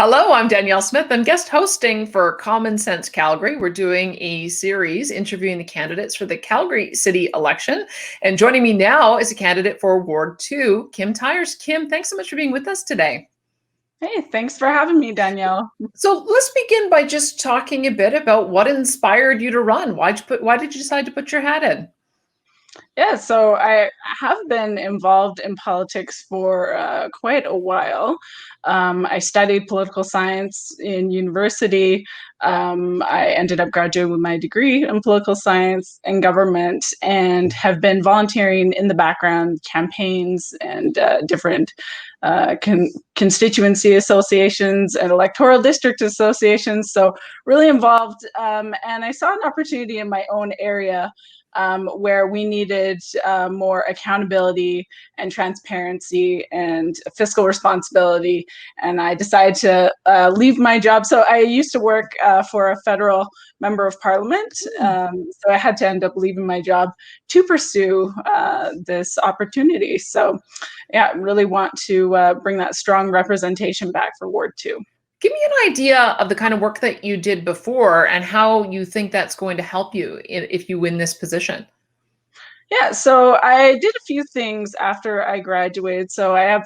Hello, I'm Danielle Smith. I'm guest hosting for Common Sense Calgary. We're doing a series interviewing the candidates for the Calgary city election. And joining me now is a candidate for Ward 2, Kim Tyers. Kim, thanks so much for being with us today. Hey, thanks for having me, Danielle. So let's begin by just talking a bit about what inspired you to run. Why did you decide to put your hat in? Yeah, so I have been involved in politics for quite a while. I studied political science in university. I ended up graduating with my degree in political science and government, and have been volunteering in the background, campaigns and different constituency associations and electoral district associations. So really involved, and I saw an opportunity in my own area where we needed more accountability and transparency and fiscal responsibility. And I decided to leave my job. So I used to work for a federal member of parliament. So I had to end up leaving my job to pursue this opportunity. So yeah, I really want to bring that strong representation back for Ward 2. Give me an idea of the kind of work that you did before and how you think that's going to help you if you win this position. Yeah, so I did a few things after I graduated. So I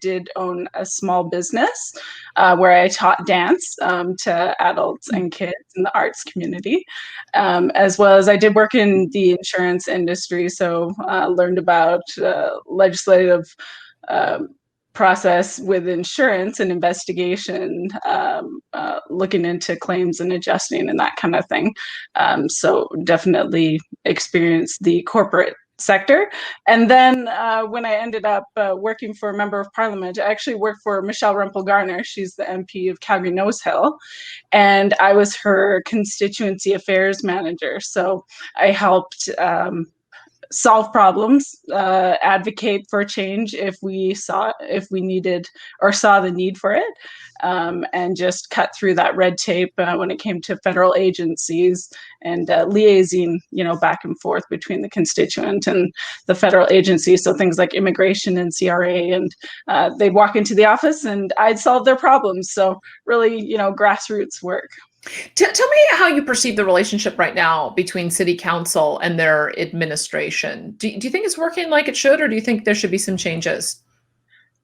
did own a small business where I taught dance to adults and kids in the arts community, as well as I did work in the insurance industry. So learned about legislative process with insurance and investigation, looking into claims and adjusting and that kind of thing. So definitely experienced the corporate sector. And then when I ended up working for a member of parliament, I actually worked for Michelle Rempel-Garner. She's the MP of Calgary Nose Hill, and I was her constituency affairs manager. So I helped solve problems, advocate for change if we needed or saw the need for it, and just cut through that red tape when it came to federal agencies and liaising, back and forth between the constituent and the federal agencies. So things like immigration and CRA, and they'd walk into the office and I'd solve their problems. So really, grassroots work. Tell me how you perceive the relationship right now between city council and their administration. Do you think it's working like it should, or do you think there should be some changes?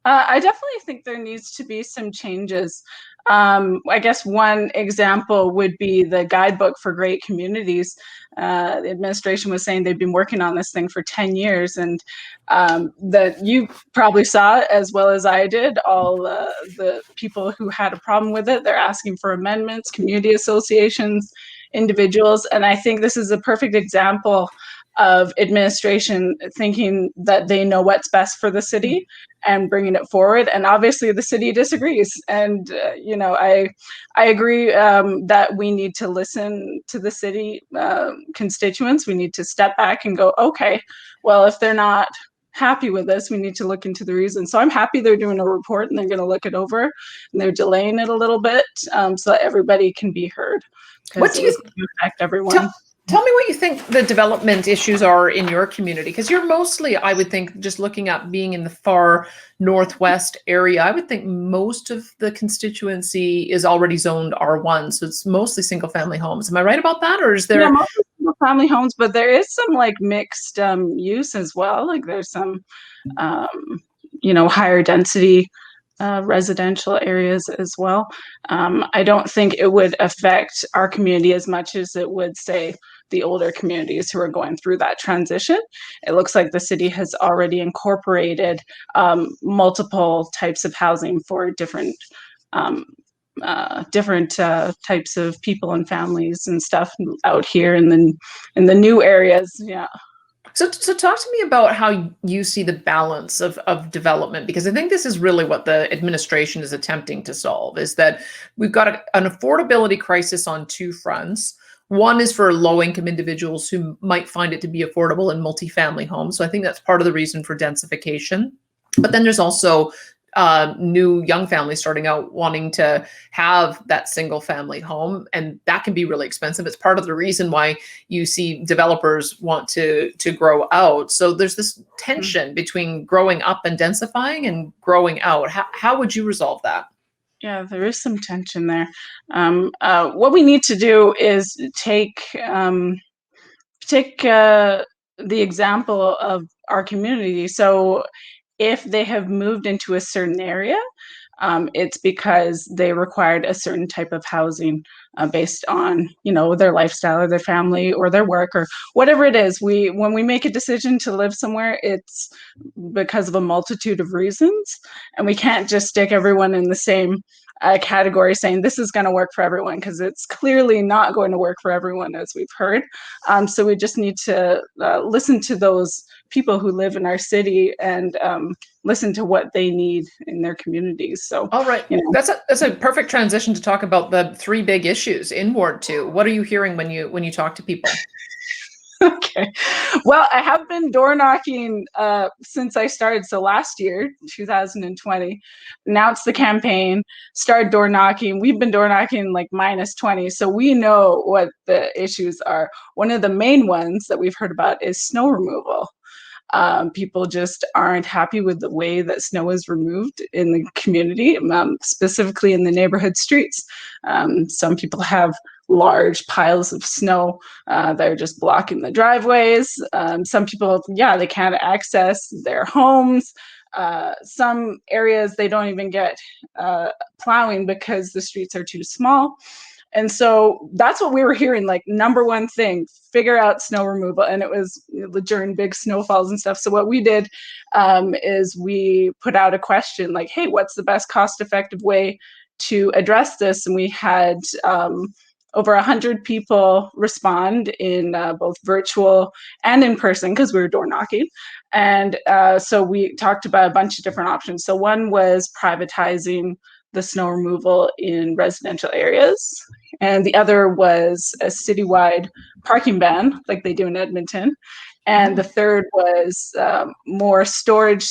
I definitely think there needs to be some changes. I guess one example would be the guidebook for great communities. The administration was saying they've been working on this thing for 10 years, and that you probably saw, as well as I did, all the people who had a problem with it. They're asking for amendments, community associations, individuals, and I think this is a perfect example of administration thinking that they know what's best for the city and bringing it forward. And obviously the city disagrees. And, I agree that we need to listen to the city constituents. We need to step back and go, okay, well, if they're not happy with this, we need to look into the reasons. So I'm happy they're doing a report and they're going to look it over, and they're delaying it a little bit so that everybody can be heard, because it was going to affect everyone. Tell me what you think the development issues are in your community, because you're mostly, I would think, just looking at being in the far northwest area, I would think most of the constituency is already zoned R1, so it's mostly single family homes. Am I right about that, or is there? Yeah, mostly single family homes, but there is some mixed use as well. There's some higher density residential areas as well. I don't think it would affect our community as much as it would, say, the older communities who are going through that transition. It looks like the city has already incorporated multiple types of housing for different types of people and families and stuff out here in the new areas. Yeah. So talk to me about how you see the balance of development, because I think this is really what the administration is attempting to solve, is that we've got an affordability crisis on two fronts. One is for low-income individuals who might find it to be affordable in multifamily homes. So I think that's part of the reason for densification. But then there's also new young families starting out wanting to have that single family home, and that can be really expensive. It's part of the reason why you see developers want to grow out. So there's this tension between growing up and densifying and growing out. How would you resolve that? Yeah, there is some tension there. What we need to do is take the example of our community. So if they have moved into a certain area, it's because they required a certain type of housing based on, their lifestyle or their family or their work or whatever it is. When we make a decision to live somewhere, it's because of a multitude of reasons, and we can't just stick everyone in the same category saying this is going to work for everyone, because it's clearly not going to work for everyone, as we've heard. So we just need to listen to those people who live in our city and listen to what they need in their communities. So, All right. That's a perfect transition to talk about the three big issues in Ward 2. What are you hearing when you talk to people? Okay. Well, I have been door knocking since I started. So last year, 2020, announced the campaign, started door knocking. We've been door knocking like -20. So we know what the issues are. One of the main ones that we've heard about is snow removal. People just aren't happy with the way that snow is removed in the community, specifically in the neighborhood streets. Some people have large piles of snow that are just blocking the driveways. Some people, yeah, they can't access their homes. Some areas they don't even get plowing because the streets are too small. And so that's what we were hearing, like, number one thing, figure out snow removal. And it was during big snowfalls and stuff. So what we did is we put out a question like, hey, what's the best cost effective way to address this? And we had over 100 people respond in both virtual and in person, because we were door knocking. And so we talked about a bunch of different options. So one was privatizing the snow removal in residential areas. And the other was a citywide parking ban, like they do in Edmonton. And the third was more storage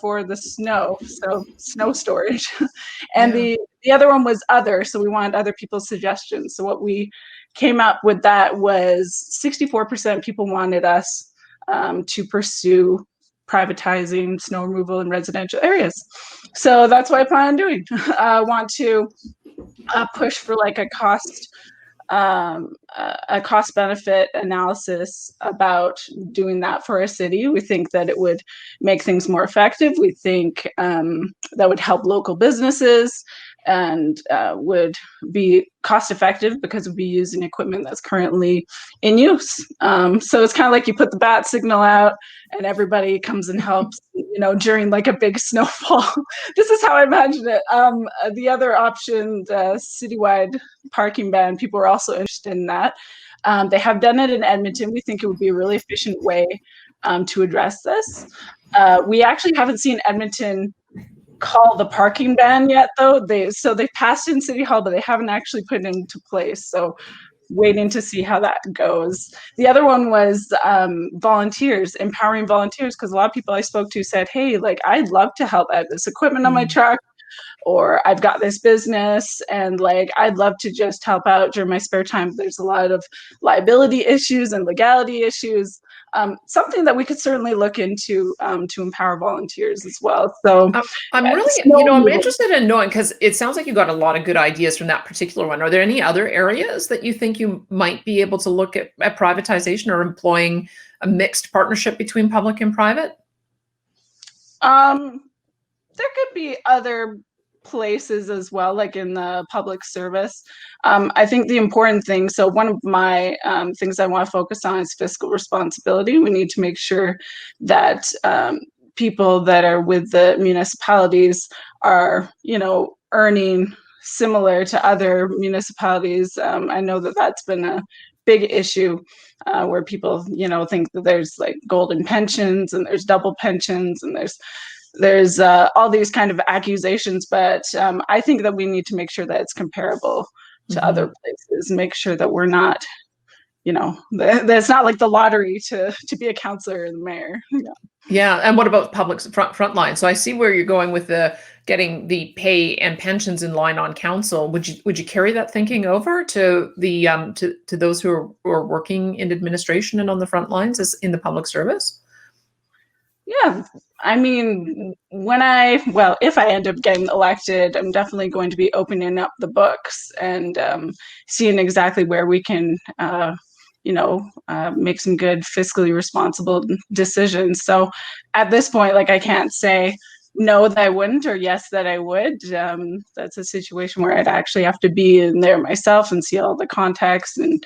for the snow, so snow storage. And Yeah. the other one was other, so we wanted other people's suggestions. So what we came up with that was 64% people wanted us to pursue privatizing snow removal in residential areas. So that's what I plan on doing. I want to push for like a cost benefit analysis about doing that for a city. We think that it would make things more effective. We think that would help local businesses and would be cost effective because we'd be using equipment that's currently in use. So it's kind of like you put the bat signal out and everybody comes and helps, during like a big snowfall. This is how I imagine it. The other option, the citywide parking ban, people are also interested in that. They have done it in Edmonton. We think it would be a really efficient way to address this. We actually haven't seen Edmonton call the parking ban yet, though. They passed in City Hall, but they haven't actually put it into place. So waiting to see how that goes. The other one was volunteers, empowering volunteers, because a lot of people I spoke to said, hey, like, I'd love to help. I have this equipment on my truck, or I've got this business, and like, I'd love to just help out during my spare time. There's a lot of liability issues and legality issues. Something that we could certainly look into to empower volunteers as well. So I'm really, I'm interested in knowing, because it sounds like you got a lot of good ideas from that particular one. Are there any other areas that you think you might be able to look at privatization or employing a mixed partnership between public and private? There could be other places as well, like in the public service. I think the important thing, so one of my things I want to focus on is fiscal responsibility. We need to make sure that people that are with the municipalities are, earning similar to other municipalities. I know that that's been a big issue where people, think that there's like golden pensions and there's double pensions and there's all these kind of accusations, but I think that we need to make sure that it's comparable to other places, make sure that we're not, that's not like the lottery to be a councillor and the mayor. Yeah, and what about public front line? So I see where you're going with the getting the pay and pensions in line on council. Would you carry that thinking over to the to those who are working in administration and on the front lines as in the public service? Yeah, I mean, if I end up getting elected, I'm definitely going to be opening up the books and seeing exactly where we can, make some good fiscally responsible decisions. So at this point, like I can't say no that I wouldn't or yes that I would. That's a situation where I'd actually have to be in there myself and see all the context and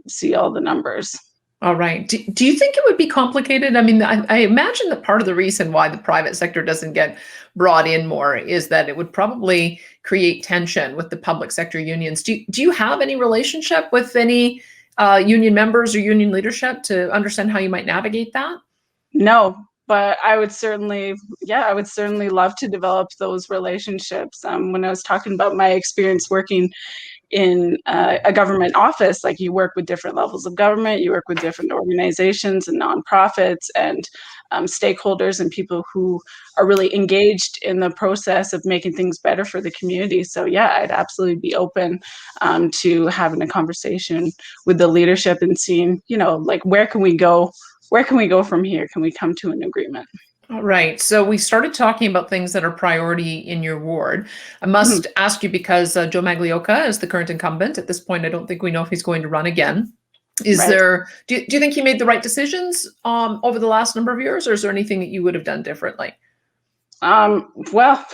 see all the numbers. All right. Do you think it would be complicated? I mean, I imagine that part of the reason why the private sector doesn't get brought in more is that it would probably create tension with the public sector unions. Do you have any relationship with any union members or union leadership to understand how you might navigate that? No, but I would certainly love to develop those relationships. When I was talking about my experience working in a government office, like you work with different levels of government, you work with different organizations and nonprofits and stakeholders and people who are really engaged in the process of making things better for the community. So yeah, I'd absolutely be open to having a conversation with the leadership and seeing, like where can we go? Where can we go from here? Can we come to an agreement? All right. So we started talking about things that are priority in your ward. I Mhm. must ask you because Joe Magliocca is the current incumbent. At this point, I don't think we know if he's going to run again. Is Right. there, do you think he made the right decisions over the last number of years, or is there anything that you would have done differently? Well,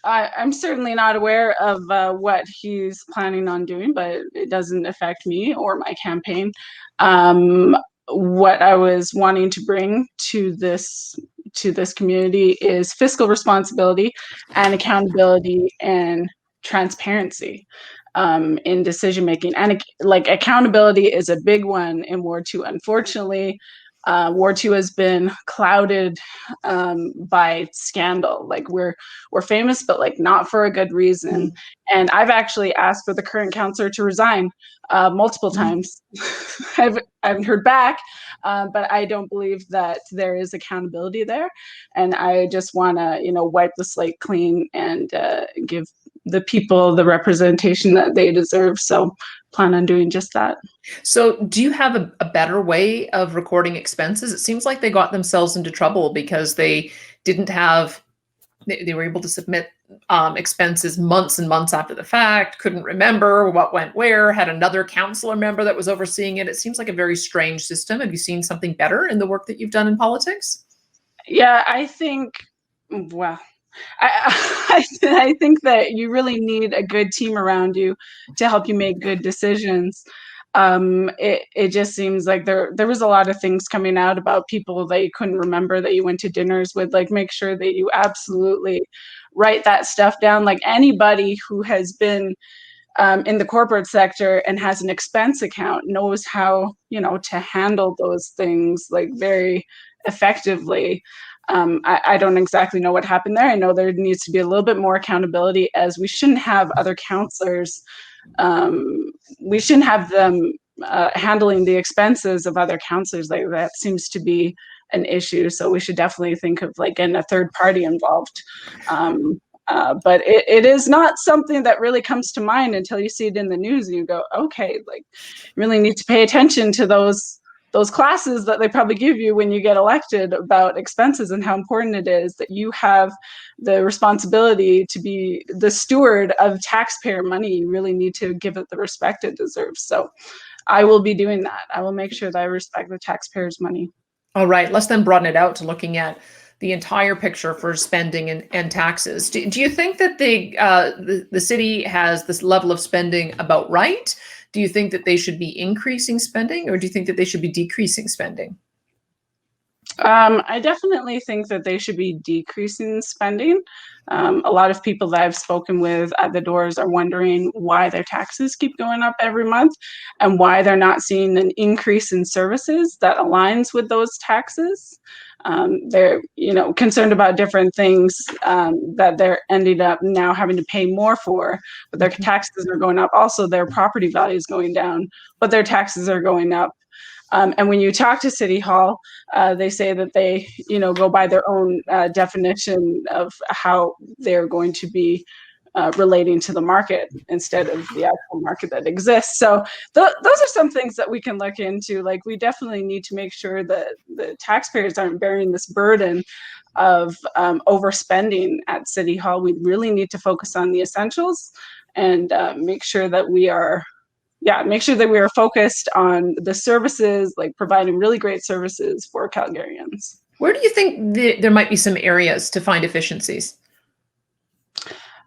I'm certainly not aware of what he's planning on doing, but it doesn't affect me or my campaign. Um, what I was wanting to bring to this community is fiscal responsibility and accountability and transparency in decision making. And like accountability is a big one in Ward Two. Unfortunately, Ward Two has been clouded by scandal. Like we're famous, but like not for a good reason. Mm. And I've actually asked for the current counselor to resign multiple Mhm. times. I haven't heard back, but I don't believe that there is accountability there. And I just want to, wipe the slate clean and give the people the representation that they deserve. So plan on doing just that. So, do you have a better way of recording expenses? It seems like they got themselves into trouble because they didn't have, they were able to submit expenses months and months after the fact, couldn't remember what went where, had another councillor member that was overseeing it. It seems like a very strange system. Have you seen something better in the work that you've done in politics? Yeah, I think, well, I think that you really need a good team around you to help you make good decisions. It just seems like there was a lot of things coming out about people that you couldn't remember that you went to dinners with. Like, make sure that you absolutely write that stuff down. Like anybody who has been in the corporate sector and has an expense account knows how to handle those things like very effectively. I don't exactly know what happened there. I know there needs to be a little bit more accountability, as we shouldn't have other counselors. We shouldn't have them handling the expenses of other counselors. Like that seems to be an issue. So we should definitely think of like getting a third party involved. But it is not something that really comes to mind until you see it in the news and you go, okay, like you really need to pay attention to those classes that they probably give you when you get elected about expenses and how important it is that you have the responsibility to be the steward of taxpayer money. You really need to give it the respect it deserves. So I will be doing that. I will make sure that I respect the taxpayers' money. All right, let's then broaden it out to looking at the entire picture for spending and taxes. Do you think that the city has this level of spending about right? Do you think that they should be increasing spending, or do you think that they should be decreasing spending? I definitely think that they should be decreasing spending. A lot of people that I've spoken with at the doors are wondering why their taxes keep going up every month and why they're not seeing an increase in services that aligns with those taxes. They're, concerned about different things that they're ending up now having to pay more for, but their taxes are going up. Also, their property value is going down, but their taxes are going up. And when you talk to City Hall, they say that they, go by their own definition of how they're going to be relating to the market instead of the actual market that exists. So those are some things that we can look into. Like, we definitely need to make sure that the taxpayers aren't bearing this burden of overspending at City Hall. We really need to focus on the essentials and make sure that we are focused on the services, like providing really great services for Calgarians. Where do you think there might be some areas to find efficiencies?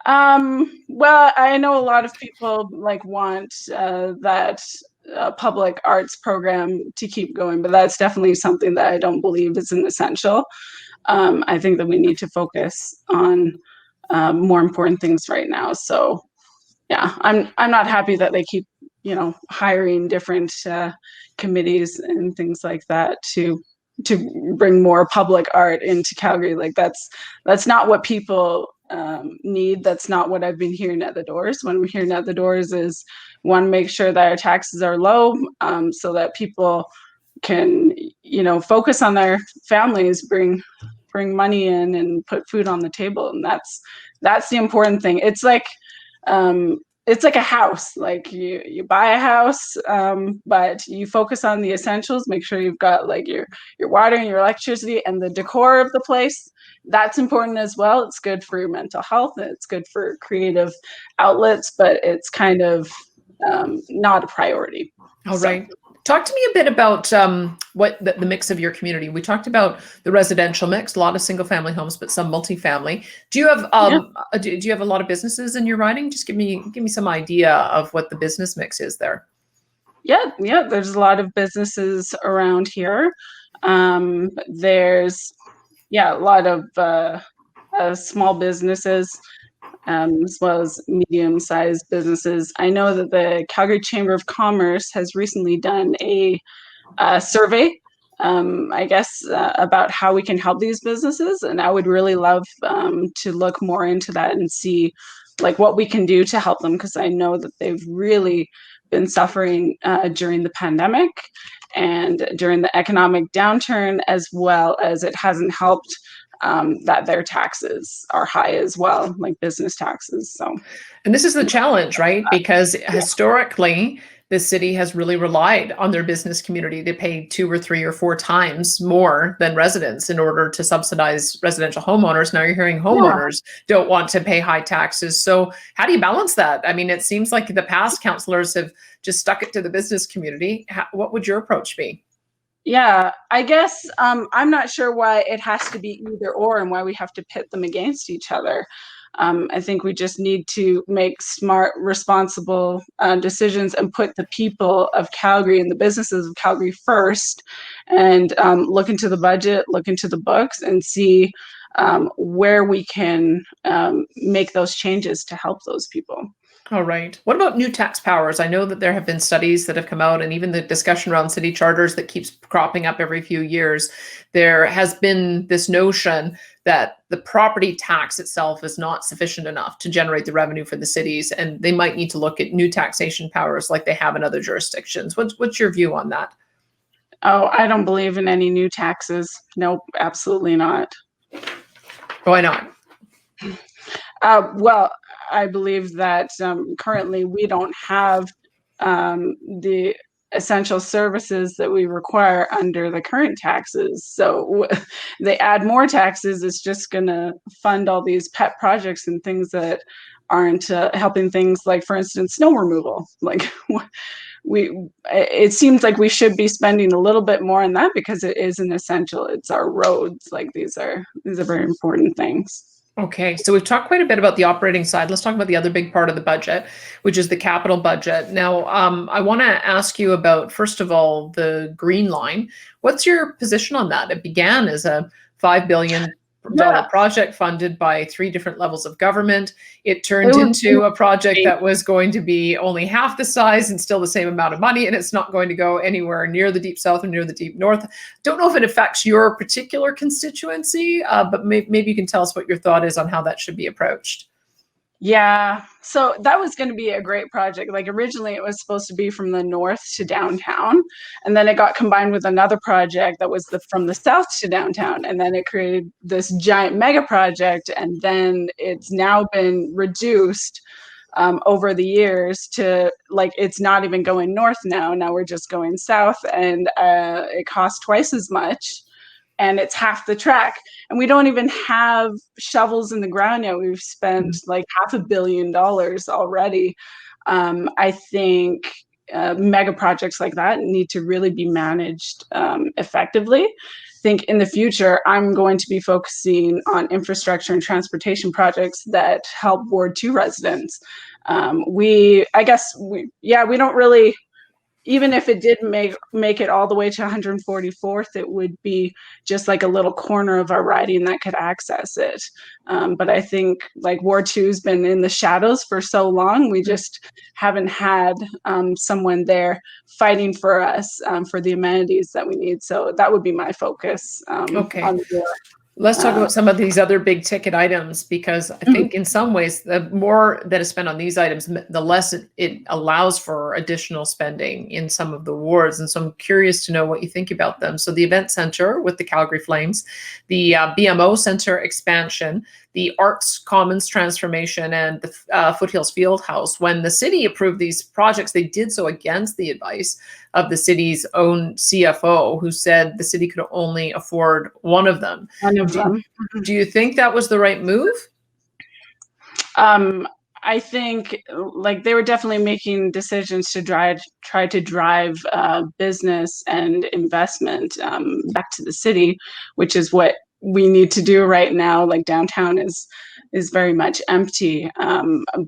Well, I know a lot of people want that public arts program to keep going, but that's definitely something that I don't believe is an essential. I think that we need to focus on more important things right now. So yeah, I'm not happy that they keep hiring different committees and things like that to bring more public art into Calgary. Like, that's not what people need. That's not what I've been hearing at the doors. When we're hearing at the doors is, one, make sure that our taxes are low, so that people can focus on their families, bring money in and put food on the table. And that's the important thing. It's like a house. Like, you buy a house, but you focus on the essentials. Make sure you've got like your water and your electricity and the decor of the place. That's important as well. It's good for your mental health, and it's good for creative outlets, but it's kind of not a priority. All right. Talk to me a bit about what the mix of your community. We talked about the residential mix, a lot of single family homes, but some multifamily. Do you have do you have a lot of businesses in your riding? Just give me some idea of what the business mix is there. Yeah, there's a lot of businesses around here. There's a lot of small businesses, as well as medium-sized businesses. I know that the Calgary Chamber of Commerce has recently done a survey, I guess, about how we can help these businesses, and I would really love to look more into that and see like what we can do to help them, because I know that they've really been suffering during the pandemic and during the economic downturn, as well as it hasn't helped that their taxes are high as well, like business taxes. So, and this is the challenge, right? Because historically, the city has really relied on their business community to pay 2 or 3 or 4 times more than residents in order to subsidize residential homeowners. Now you're hearing homeowners don't want to pay high taxes. So how do you balance that? I mean, it seems like the past councillors have just stuck it to the business community. What would your approach be? Yeah, I guess I'm not sure why it has to be either or, and why we have to pit them against each other. I think we just need to make smart, responsible decisions and put the people of Calgary and the businesses of Calgary first, and look into the budget, look into the books, and see where we can make those changes to help those people. All right. What about new tax powers? I know that there have been studies that have come out, and even the discussion around city charters that keeps cropping up every few years. There has been this notion that the property tax itself is not sufficient enough to generate the revenue for the cities, and they might need to look at new taxation powers like they have in other jurisdictions. What's your view on that? Oh, I don't believe in any new taxes. Nope, absolutely not. Why not? Well, I believe that currently we don't have the essential services that we require under the current taxes. So they add more taxes, it's just going to fund all these pet projects and things that aren't helping things like, for instance, snow removal. Like, it seems like we should be spending a little bit more on that, because it is an essential. It's our roads. Like, these are very important things. Okay, so we've talked quite a bit about the operating side. Let's talk about the other big part of the budget, which is the capital budget. Now, I want to ask you about, first of all, the Green Line. What's your position on that? It began as a $5 billion project funded by 3 different levels of government. It turned into a project that was going to be only half the size and still the same amount of money, and it's not going to go anywhere near the deep south or near the deep north. Don't know if it affects your particular constituency, but maybe you can tell us what your thought is on how that should be approached. Yeah, so that was going to be a great project. Like originally it was supposed to be from the north to downtown, and then it got combined with another project that was from the south to downtown, and then it created this giant mega project, and then it's now been reduced over the years to like it's not even going north now. Now we're just going south, and it costs twice as much and it's half the track. And we don't even have shovels in the ground yet. We've spent like $500 million already. I think mega projects like that need to really be managed effectively. I think in the future, I'm going to be focusing on infrastructure and transportation projects that help Ward 2 residents. We don't really, even if it did make it all the way to 144th, it would be just like a little corner of our riding that could access it. But I think like Ward 2's been in the shadows for so long, we just haven't had someone there fighting for us for the amenities that we need. So that would be my focus Okay. on the Let's talk about some of these other big ticket items, because I think in some ways, the more that is spent on these items, the less it allows for additional spending in some of the wards. And so I'm curious to know what you think about them. So the event center with the Calgary Flames, the BMO Center expansion, the Arts Commons transformation, and the Foothills Fieldhouse. When the city approved these projects, they did so against the advice of the city's own CFO, who said the city could only afford one of them. Do you think that was the right move? I think like they were definitely making decisions to try to drive business and investment back to the city, which is what we need to do right now. Like downtown is very much empty.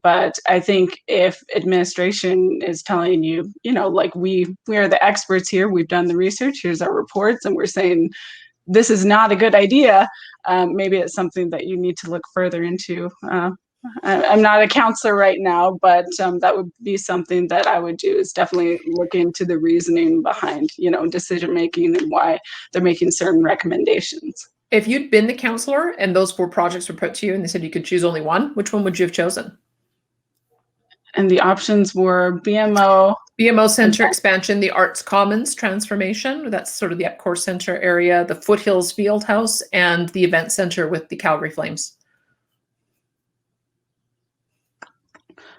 But I think if administration is telling you, you know, like we are the experts here, we've done the research, here's our reports, and we're saying this is not a good idea, maybe it's something that you need to look further into. I'm not a counselor right now, but that would be something that I would do, is definitely look into the reasoning behind, you know, decision making and why they're making certain recommendations. If you'd been the counselor and those 4 projects were put to you and they said you could choose only one, which one would you have chosen? And the options were BMO Center expansion, the Arts Commons transformation, that's sort of the Epcor Center area, the Foothills Fieldhouse, and the Event Center with the Calgary Flames.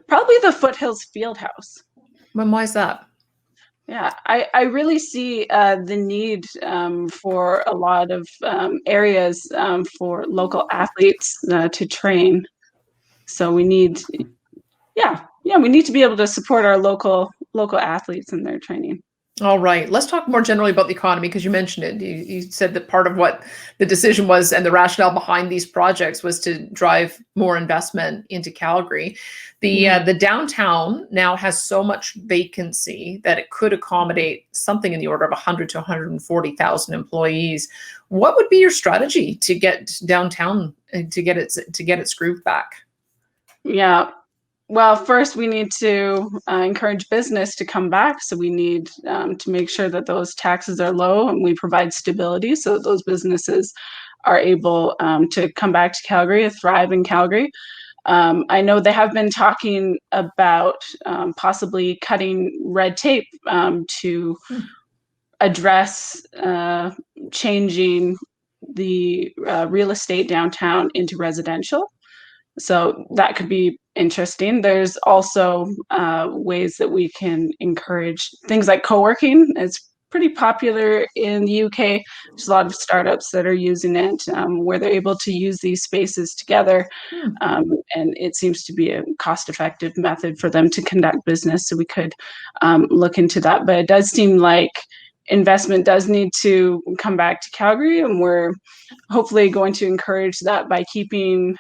Probably the Foothills Fieldhouse. Why is that? Yeah, I really see the need for a lot of areas for local athletes to train. So we need, we need to be able to support our local athletes in their training. All right. Let's talk more generally about the economy, because you mentioned it. You said that part of what the decision was and the rationale behind these projects was to drive more investment into Calgary. The downtown now has so much vacancy that it could accommodate something in the order of 100 to 140,000 employees. What would be your strategy to get downtown to get its groove back? Yeah. Well, first we need to encourage business to come back. So we need to make sure that those taxes are low and we provide stability so that those businesses are able to come back to Calgary and thrive in Calgary. I know they have been talking about possibly cutting red tape to address changing the real estate downtown into residential. So that could be interesting. There's also ways that we can encourage things like co-working. It's pretty popular in the UK. There's a lot of startups that are using it where they're able to use these spaces together. And it seems to be a cost-effective method for them to conduct business. So we could look into that. But it does seem like investment does need to come back to Calgary, and we're hopefully going to encourage that by keeping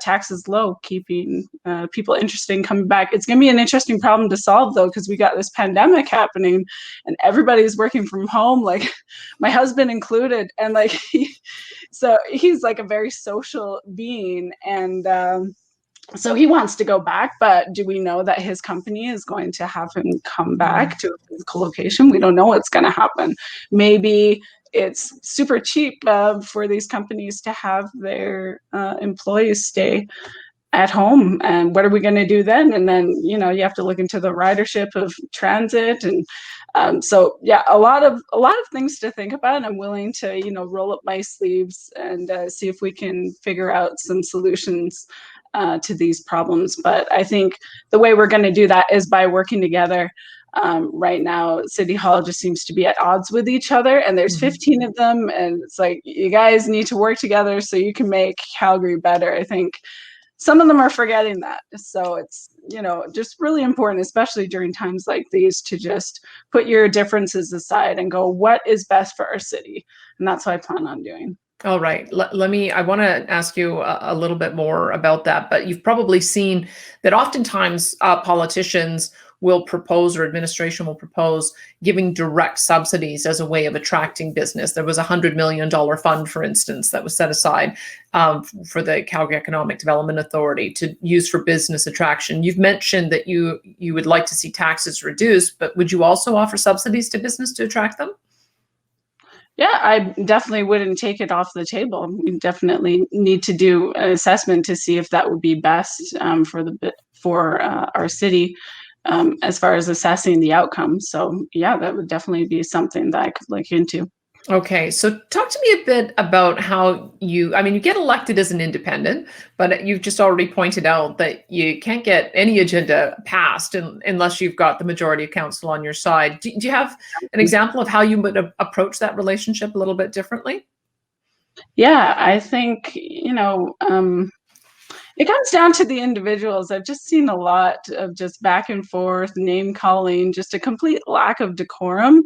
taxes low, keeping people interested in coming back. It's going to be an interesting problem to solve, though, because we got this pandemic happening and everybody's working from home, like my husband included. And like, so he's like a very social being, and so he wants to go back, but do we know that his company is going to have him come back to a physical location? We don't know what's going to happen. Maybe it's super cheap for these companies to have their employees stay at home, and what are we going to do then? And then, you know, you have to look into the ridership of transit, and so yeah, a lot of things to think about. And I'm willing to, you know, roll up my sleeves and see if we can figure out some solutions to these problems. But I think the way we're going to do that is by working together. Right now, City Hall just seems to be at odds with each other, and there's 15 of them, and it's like, you guys need to work together so you can make Calgary better. I think some of them are forgetting that. So it's, you know, just really important, especially during times like these, to just put your differences aside and go, what is best for our city? And that's what I plan on doing. All right. I want to ask you a little bit more about that, but you've probably seen that oftentimes politicians will propose, or administration will propose, giving direct subsidies as a way of attracting business. There was $100 million fund, for instance, that was set aside for the Calgary Economic Development Authority to use for business attraction. You've mentioned that you would like to see taxes reduced, but would you also offer subsidies to business to attract them? Yeah, I definitely wouldn't take it off the table. We definitely need to do an assessment to see if that would be best for our city, as far as assessing the outcome. So yeah, that would definitely be something that I could look into. Okay, so talk to me a bit about how you get elected as an independent, but you've just already pointed out that you can't get any agenda passed unless you've got the majority of council on your side. Do you have an example of how you would approach that relationship a little bit differently? Yeah, I think, you know, it comes down to the individuals. I've just seen a lot of just back and forth, name calling, just a complete lack of decorum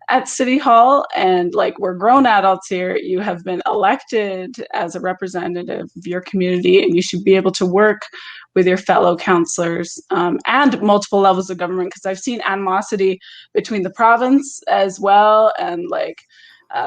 at City Hall. And like, we're grown adults here. You have been elected as a representative of your community, and you should be able to work with your fellow councillors and multiple levels of government. Because I've seen animosity between the province as well, and like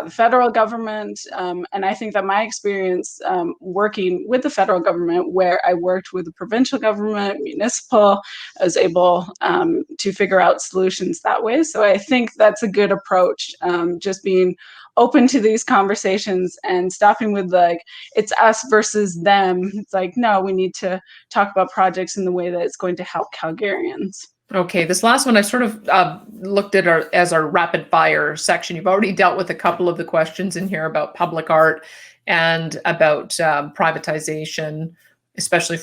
the federal government. And I think that my experience working with the federal government, where I worked with the provincial government, municipal, I was able to figure out solutions that way. So I think that's a good approach, just being open to these conversations and stopping with like, it's us versus them. It's like, no, we need to talk about projects in the way that it's going to help Calgarians. Okay, this last one I sort of looked at as our rapid fire section. You've already dealt with a couple of the questions in here about public art and about privatization, especially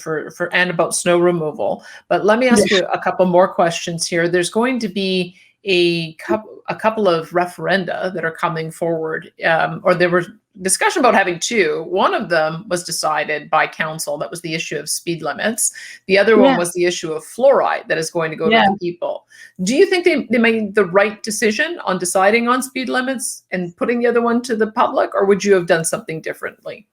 and about snow removal. But let me ask you a couple more questions here. There's going to be a couple of referenda that are coming forward, or there was discussion about having two. One of them was decided by council. That was the issue of speed limits. The other one was the issue of fluoride that is going to go to the people. Do you think they made the right decision on deciding on speed limits and putting the other one to the public, or would you have done something differently?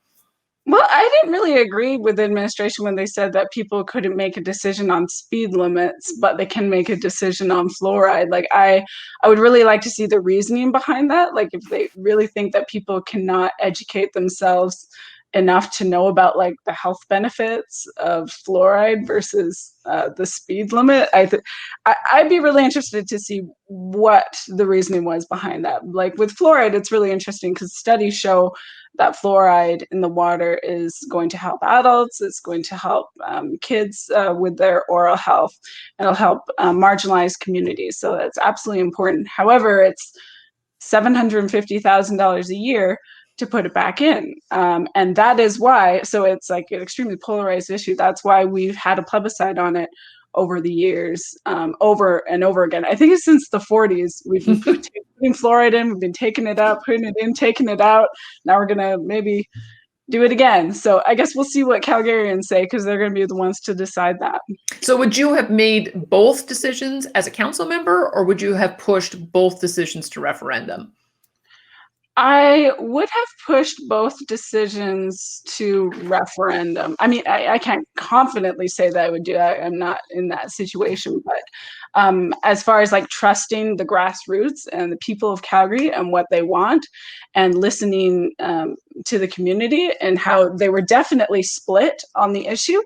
Well, I didn't really agree with the administration when they said that people couldn't make a decision on speed limits, but they can make a decision on fluoride. Like, I would really like to see the reasoning behind that. Like, if they really think that people cannot educate themselves enough to know about like the health benefits of fluoride versus the speed limit, I'd be really interested to see what the reasoning was behind that. Like with fluoride, it's really interesting because studies show that fluoride in the water is going to help adults, it's going to help kids with their oral health, and it'll help marginalized communities. So that's absolutely important. However, it's $750,000 a year to put it back in. And that is why, so it's like an extremely polarized issue. That's why we've had a plebiscite on it over the years, over and over again. I think it's since the 40s, we've been putting fluoride in, we've been taking it out, putting it in, taking it out. Now we're gonna maybe do it again. So I guess we'll see what Calgarians say, because they're gonna be the ones to decide that. So would you have made both decisions as a council member, or would you have pushed both decisions to referendum? I would have pushed both decisions to referendum. I mean, I can't confidently say that I would do that. I'm not in that situation. But as far as like trusting the grassroots and the people of Calgary and what they want, and listening to the community and how they were definitely split on the issue,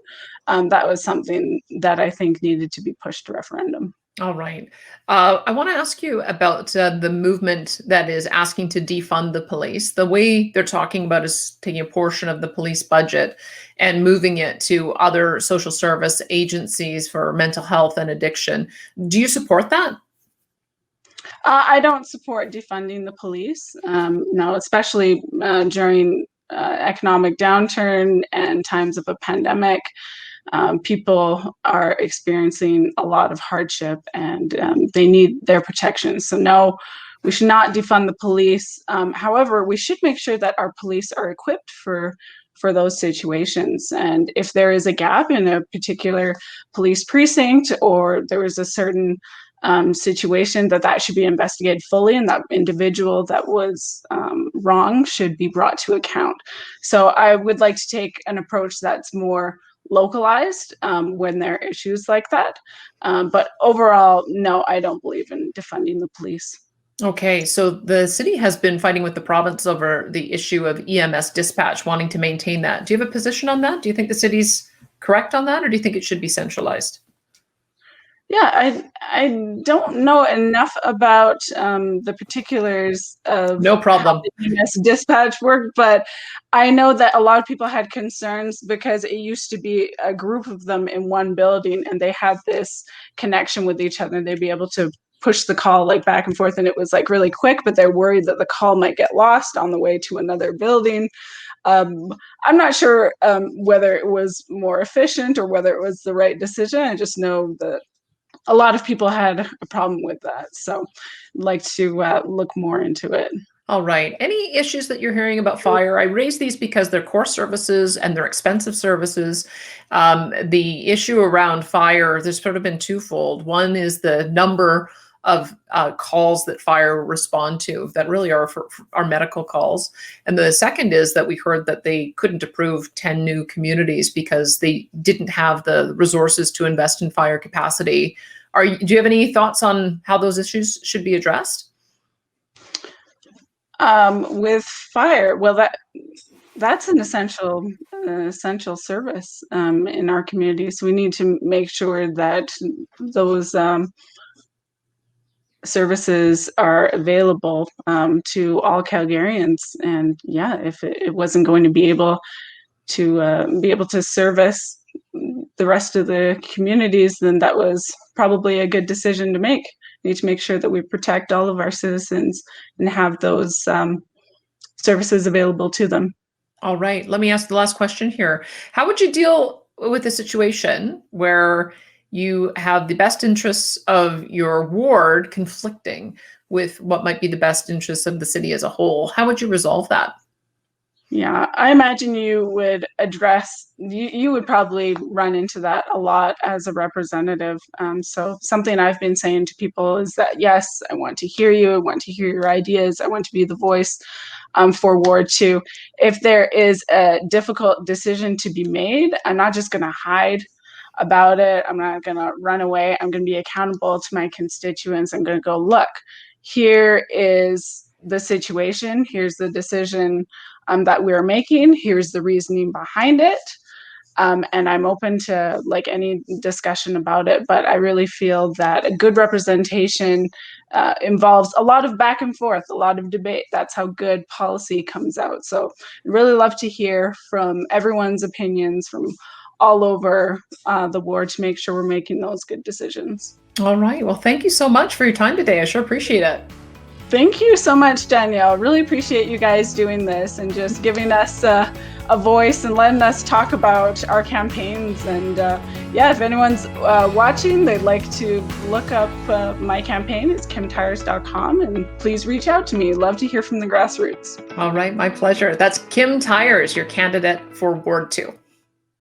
that was something that I think needed to be pushed to referendum. All right. I want to ask you about the movement that is asking to defund the police. The way they're talking about is taking a portion of the police budget and moving it to other social service agencies for mental health and addiction. Do you support that? I don't support defunding the police. No, especially during economic downturn and times of a pandemic. People are experiencing a lot of hardship, and they need their protection. So no, we should not defund the police. However, we should make sure that our police are equipped for those situations. And if there is a gap in a particular police precinct, or there is a certain situation, that should be investigated fully, and that individual that was wrong should be brought to account. So I would like to take an approach that's more localized when there are issues like that. But overall, no, I don't believe in defunding the police. Okay, so the city has been fighting with the province over the issue of EMS dispatch, wanting to maintain that. Do you have a position on that? Do you think the city's correct on that, or do you think it should be centralized? Yeah, I don't know enough about the particulars of No how problem. the EMS dispatch worked, but I know that a lot of people had concerns because it used to be a group of them in one building, and they had this connection with each other. They'd be able to push the call like back and forth, and it was like really quick, but they're worried that the call might get lost on the way to another building. Um, I'm not sure whether it was more efficient or whether it was the right decision. I just know that a lot of people had a problem with that. So I'd like to look more into it. All right. Any issues that you're hearing about fire? I raise these because they're core services and they're expensive services. The issue around fire, there's sort of been twofold. One is the number of calls that fire respond to that really are for our medical calls. And the second is that we heard that they couldn't approve 10 new communities because they didn't have the resources to invest in fire capacity. Do you have any thoughts on how those issues should be addressed? With fire, well, that's an essential service in our community. So we need to make sure that those services are available to all Calgarians. And yeah, if it wasn't going to be able to service the rest of the communities, then that was probably a good decision to make. We need to make sure that we protect all of our citizens and have those services available to them. All right. Let me ask the last question here. How would you deal with a situation where you have the best interests of your ward conflicting with what might be the best interests of the city as a whole? How would you resolve that? Yeah, I imagine you would you would probably run into that a lot as a representative. So something I've been saying to people is that, yes, I want to hear you. I want to hear your ideas. I want to be the voice for Ward 2. If there is a difficult decision to be made, I'm not just going to hide about it. I'm not going to run away. I'm going to be accountable to my constituents. I'm going to go, look, here is the situation. Here's the decision that we're making. Here's the reasoning behind it. And I'm open to like any discussion about it, but I really feel that a good representation involves a lot of back and forth, a lot of debate. That's how good policy comes out. So I'd really love to hear from everyone's opinions from all over the ward to make sure we're making those good decisions. All right. Well, thank you so much for your time today. I sure appreciate it. Thank you so much, Danielle. Really appreciate you guys doing this and just giving us a voice and letting us talk about our campaigns. And yeah, if anyone's watching, they'd like to look up my campaign. It's kimtyers.com, and please reach out to me. Love to hear from the grassroots. All right. My pleasure. That's Kim Tyers, your candidate for Ward 2.